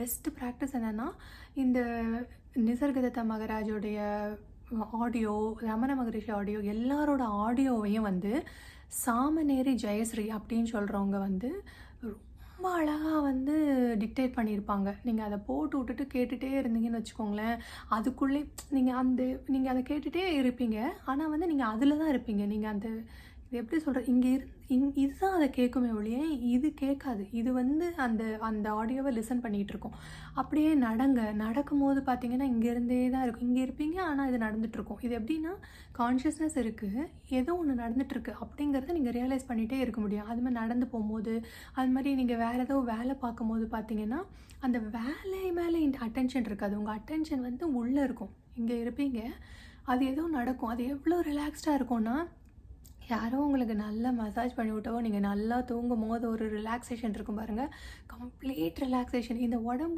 Best practice என்னென்னா, இந்த நிசர்கதத்தா மகராஜோடைய audio, Ramana மகரிஷி audio எல்லாரோட ஆடியோவையும் வந்து சாமநேரி ஜெயஸ்ரீ அப்படின்னு சொல்கிறவங்க வந்து ரொம்ப அழகாக வந்து டிக்டேட் பண்ணியிருப்பாங்க. நீங்கள் அதை போட்டு விட்டுட்டு கேட்டுகிட்டே இருந்தீங்கன்னு வச்சுக்கோங்களேன், அதுக்குள்ளே நீங்கள் அதை கேட்டுகிட்டே இருப்பீங்க. ஆனால் வந்து நீங்கள் அதில் தான் இருப்பீங்க. நீங்கள் அந்த இது எப்படி சொல்கிறது, இதுதான் அதை கேட்குமே ஒழிய இது கேட்காது. இது வந்து அந்த அந்த ஆடியோவை லிசன் பண்ணிகிட்டு இருக்கும். அப்படியே நடக்கும்போது பார்த்தீங்கன்னா இங்கேருந்தே தான் இருக்கும். இங்கே இருப்பீங்க, ஆனால் இது நடந்துகிட்ருக்கும். இது எப்படின்னா, கான்ஷியஸ்னஸ் இருக்குது, ஏதோ ஒன்று நடந்துகிட்ருக்கு அப்படிங்கிறத நீங்கள் ரியலைஸ் பண்ணிகிட்டே இருக்க முடியும். அது மாதிரி நடந்து போகும்போது, அது மாதிரி நீங்கள் வேறு ஏதோ வேலை பார்க்கும்போது பார்த்தீங்கன்னா, அந்த வேலை மேலே அட்டென்ஷன் இருக்காது. உங்கள் அட்டென்ஷன் வந்து உள்ளே இருக்கும். இங்கே இருப்பீங்க, அது ஏதோ நடக்கும். அது எவ்வளோ ரிலாக்ஸ்டாக இருக்கும்னா, யாரோ உங்களுக்கு நல்லா மசாஜ் பண்ணி விட்டவோ, நீங்கள் நல்லா தூங்கும்போது ஒரு ரிலாக்ஸேஷன் இருக்கும் பாருங்கள், கம்ப்ளீட் ரிலாக்ஸேஷன். இந்த உடம்பு